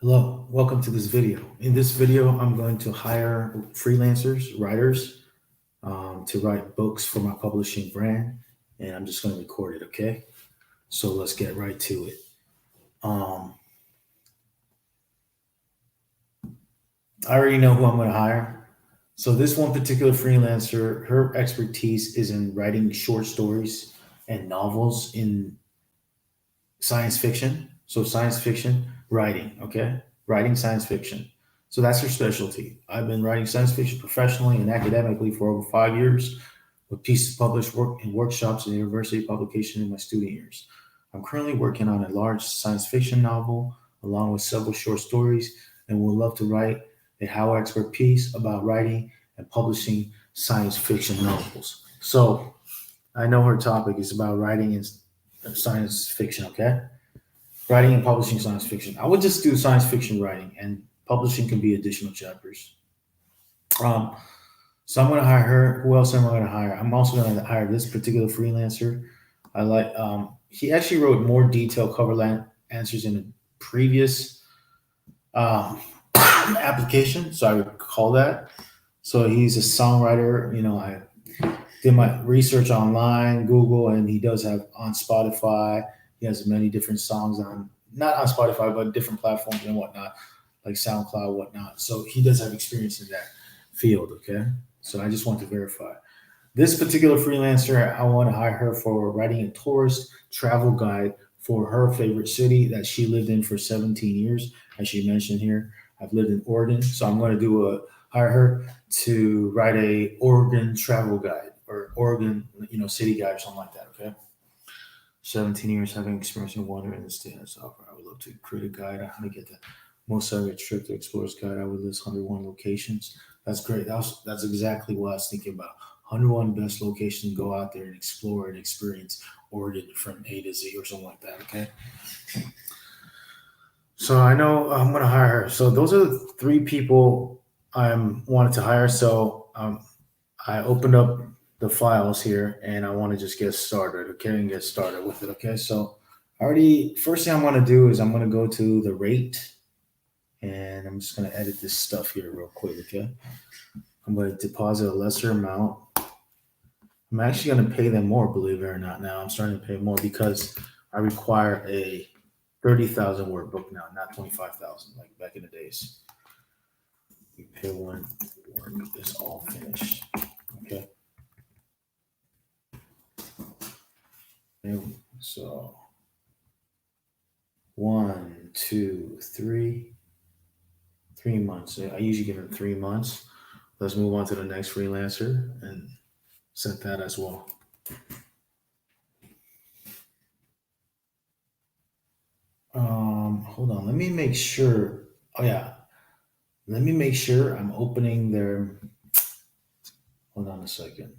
Hello, welcome to this video. In this video, I'm going to hire freelancers, writers, to write books for my publishing brand, and I'm just going to record it, okay? So let's get right to it. Um, I already know who I'm going to hire. So this one particular freelancer, her expertise is in writing short stories and novels in science fiction. So science fiction writing, okay? Writing science fiction. So that's her specialty. I've been writing science fiction professionally and academically for over 5 years, with pieces published work in workshops and university publication in my student years. I'm currently working on a large science fiction novel along with several short stories and would love to write a HowExpert piece about writing and publishing science fiction novels. So I know her topic is about writing and science fiction, okay? Writing and publishing science fiction. I would just do science fiction writing, and publishing can be additional chapters. Um, so I'm going to hire her. Who else am I going to hire? I'm also going to hire this particular freelancer. I like. He actually wrote more detailed answers in a previous um, application, so I would call that. So he's a songwriter. I did my research online, Google, and he does have on Spotify. He has many different songs on, not on Spotify, but different platforms and whatnot, like SoundCloud, whatnot. So he does have experience in that field. Okay. So I just want to verify. This particular freelancer, I want to hire her for writing a tourist travel guide for her favorite city that she lived in for 17 years. As she mentioned here, I've lived in Oregon. So I'm going to hire her to write a Oregon travel guide or Oregon, city guide or something like that. Okay. 17 years having experience in water in the state of software. I would love to create a guide on how to get the most out of a trip to Explorers Guide. I would list 101 locations. That's great. That's exactly what I was thinking about. 101 best locations to go out there and explore and experience Oregon from A to Z or something like that. Okay. So I know I'm going to hire her. So those are the three people I'm wanted to hire. So I opened up the files here and I want to just get started, okay, and get started with it, okay? So first thing I'm going to do is I'm going to go to the rate and I'm just going to edit this stuff here real quick, okay? I'm going to deposit a lesser amount. I'm actually going to pay them more, believe it or not. Now I'm starting to pay more because I require a 30,000 word book now, not 25,000 like back in the days. We pay one work is all finished, okay? So 1, 2, 3 months. I usually give them 3 months. Let's move on to the next freelancer and set that as well. Hold on. Let me make sure. Oh yeah. Let me make sure I'm opening their. Hold on a second.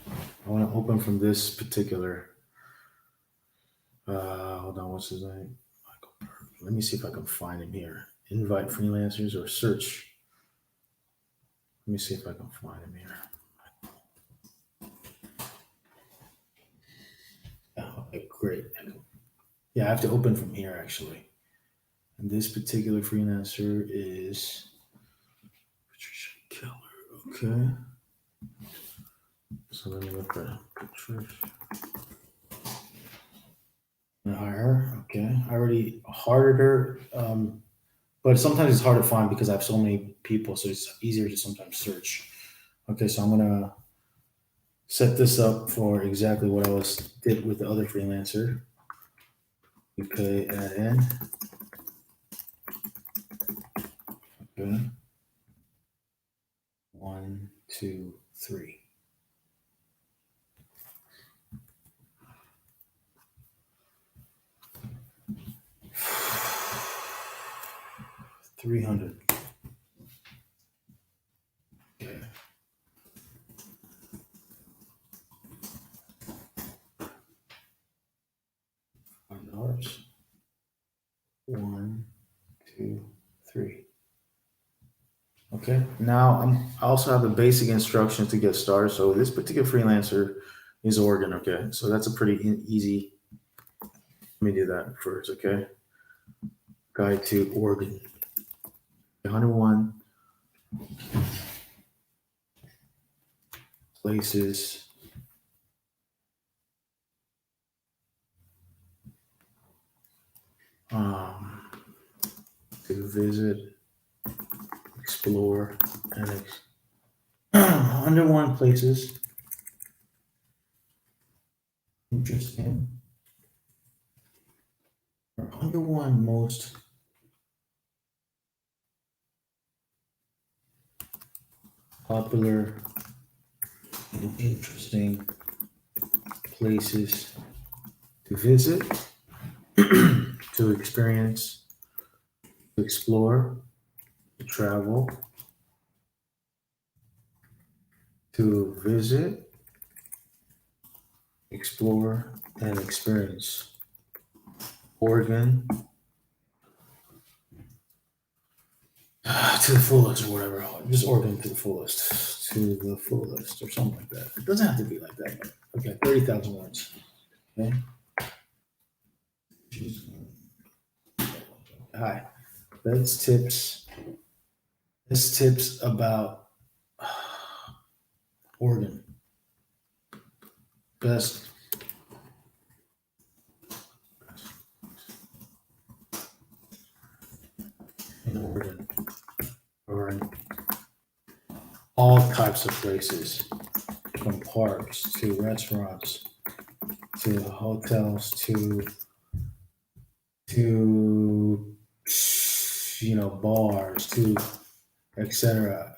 I want to open from this particular. Hold on. What's his name? Let me see if I can find him here. Invite freelancers or search. Let me see if I can find him here. Oh, okay, great. Yeah, I have to open from here actually. And this particular freelancer is Patricia Keller. Okay. So let me look at Patricia. I hire her. Okay. I already hired her. But sometimes it's hard to find because I have so many people, so it's easier to sometimes search. Okay, so I'm gonna set this up for exactly what I did with the other freelancer. We pay add in. Okay. 1, 2, 3. $300. Okay. $5. 1, 2, 3. Okay. Now I also have the basic instructions to get started. So this particular freelancer is Oregon. Okay. So that's a pretty easy. Let me do that first. Okay. Guide to Oregon. 101 places to visit, explore, and 101 places interesting, or 101 most popular and interesting places to visit, to experience, to explore, to travel, to visit, explore, and experience. Oregon to the fullest, or whatever. Just Oregon to the fullest, or something like that. It doesn't have to be like that. But okay, 30,000 words. Okay. Hi. That's tips. This tips about Oregon. Best in Oregon. Or all types of places, from parks to restaurants to hotels to bars to etc.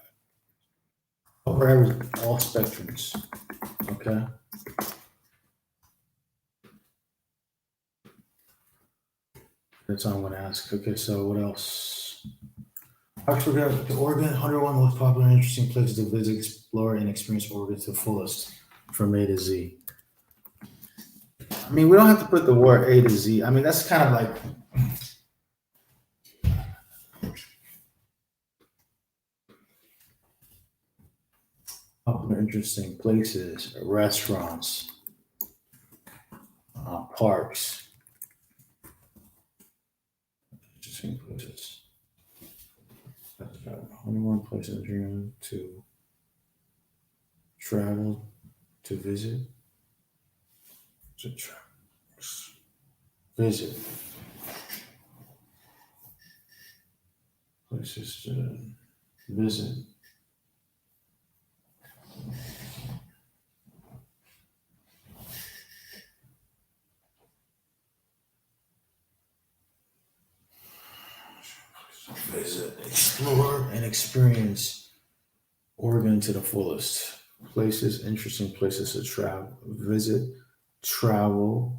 Over all spectrums. Okay. That's all I'm gonna ask. Okay, so what else? Oxford to Oregon, 101 most popular and interesting places to visit, explore, and experience Oregon to the fullest from A to Z. I mean, we don't have to put the word A to Z. I mean, that's kind of like popular, interesting places, restaurants, parks, interesting places. That's got 101 places to travel, to visit, visit places to visit. Visit, explore, and experience Oregon to the fullest. Places, interesting places to travel, visit, travel,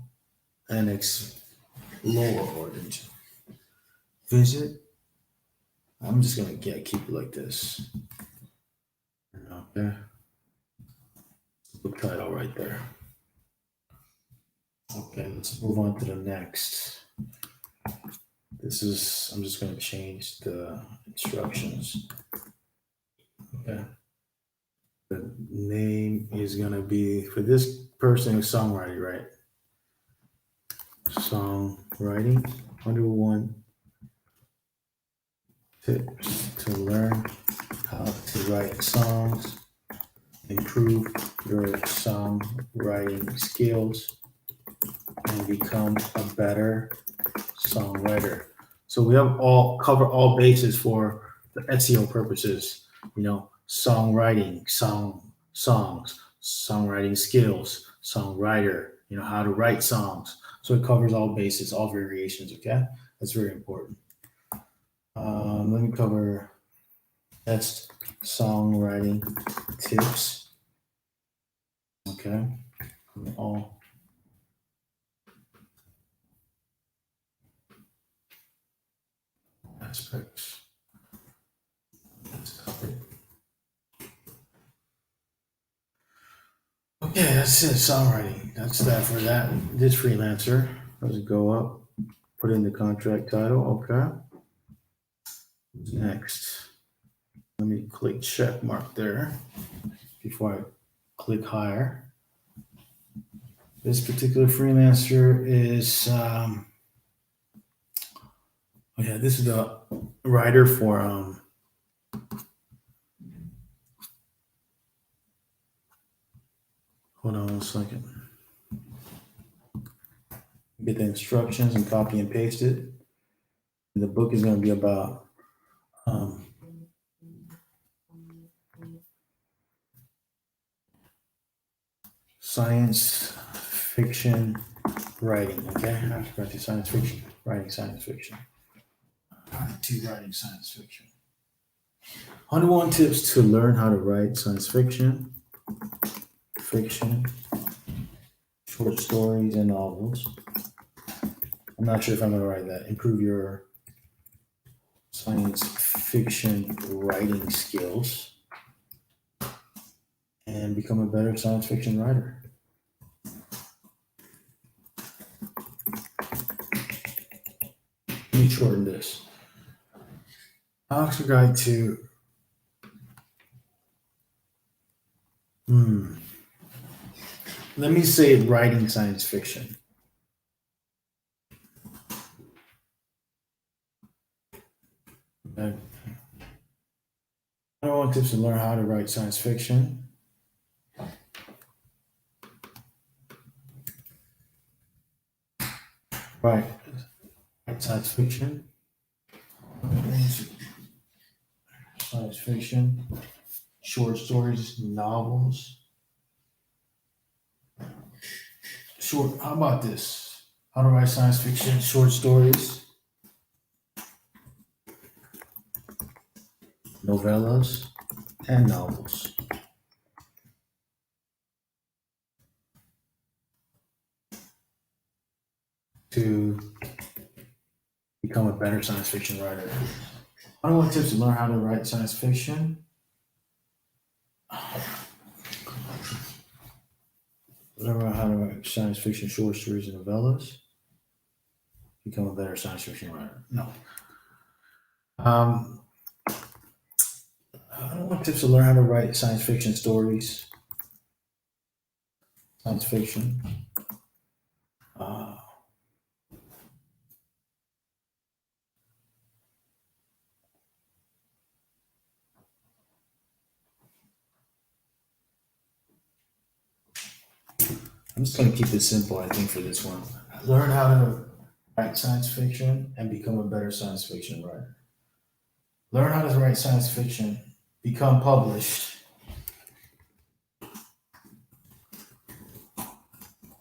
and explore Oregon. Visit. I'm just gonna keep it like this. Okay. The title right there. Okay, let's move on to the next. I'm just going to change the instructions. Okay. The name is going to be, for this person, is songwriting, right? Songwriting, 101 tips to learn how to write songs, improve your songwriting skills, and become a better songwriter. So we have cover all bases for the SEO purposes. Songwriting, songs, songwriting skills, songwriter. How to write songs. So it covers all bases, all variations. Okay, that's very important. Let me cover best songwriting tips. Okay, all aspects. Okay, that's it. Songwriting. That's that for that. This freelancer. Let's go up. Put in the contract title. Okay. Next. Let me click check mark there before I click hire. This particular freelancer is. This is the writer for hold on one second. Get the instructions and copy and paste it. And the book is going to be about science fiction writing. Okay, I have to write the science fiction writing, science fiction. To writing science fiction. 101 tips to learn how to write science fiction, short stories, and novels. I'm not sure if I'm going to write that. Improve your science fiction writing skills and become a better science fiction writer. Let me shorten this. HowExpert Guide to let me say writing science fiction. Okay. I want tips to learn how to write science fiction. Right. Science fiction. Science fiction. Short stories, novels. Short. How about this? How to write science fiction, short stories, novellas, and novels. To become a better science fiction writer. 101 tips to learn how to write science fiction. Learn how to write science fiction, short stories, and novellas. Become a better science fiction writer. No. 101 tips to learn how to write science fiction stories. Science fiction. I'm just going to keep it simple, I think, for this one. Learn how to write science fiction and become a better science fiction writer. Learn how to write science fiction, become published,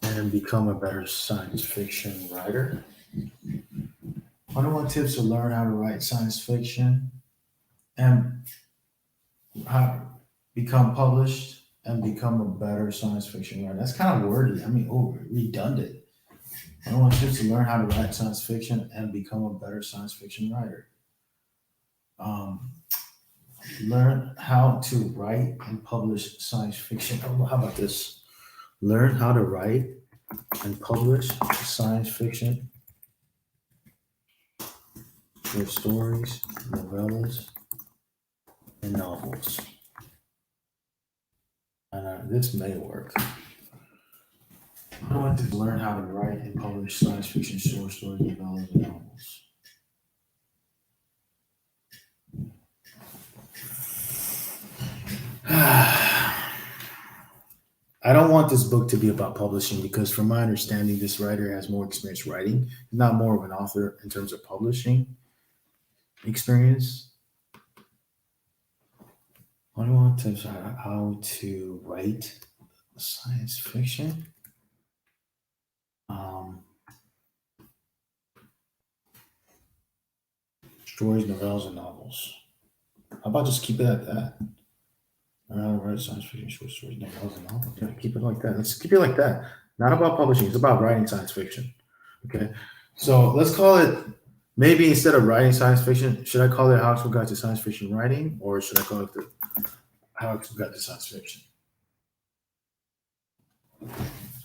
and become a better science fiction writer. 101 tips to learn how to write science fiction and how become published and become a better science fiction writer. That's kind of wordy. I mean, redundant. 101 tips to learn how to write science fiction and become a better science fiction writer. Learn how to write and publish science fiction. How about this? Learn how to write and publish science fiction, short stories, novellas, and novels. And this may work. I want to learn how to write and publish science fiction, short stories, novellas, and novels. I don't want this book to be about publishing because, from my understanding, this writer has more experience writing, not more of an author in terms of publishing experience. I want tips on how to write science fiction. Stories, novellas, and novels. How about just keep it at that? Write science fiction, short stories, novellas, and novels. Yeah, keep it like that. Let's keep it like that. Not about publishing. It's about writing science fiction. Okay. So let's call it, maybe instead of writing science fiction, should I call it HowExpert Guide to Science Fiction Writing, or should I call it the HowExpert Guide to Science Fiction?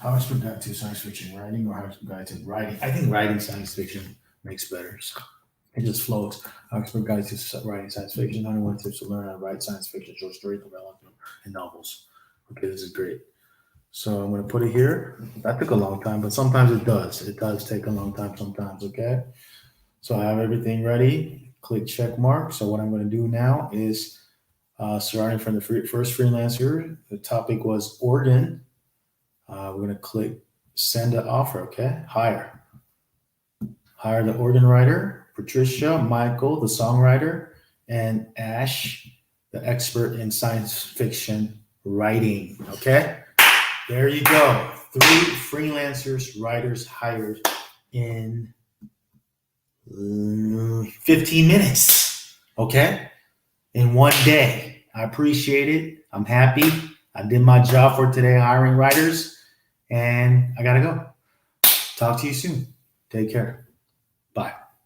HowExpert Guide to Science Fiction Writing or HowExpert Guide to Writing? I think writing science fiction makes better. So it just flows. HowExpert Guide to Writing Science Fiction. 101 tips to learn how to write science fiction, short stories, novellas, and novels. Okay, this is great. So I'm going to put it here. That took a long time, but sometimes it does. It does take a long time sometimes, okay? So I have everything ready. Click check mark. So what I'm going to do now is starting from the first freelancer, the topic was Oregon. We're going to click send an offer. Okay. Hire the Oregon writer, Patricia, Michael, the songwriter, and Ash, the expert in science fiction writing. Okay. There you go. 3 freelancers, writers hired in 15 minutes. Okay. In one day. I appreciate it. I'm happy. I did my job for today hiring writers, and I got to go. Talk to you soon. Take care.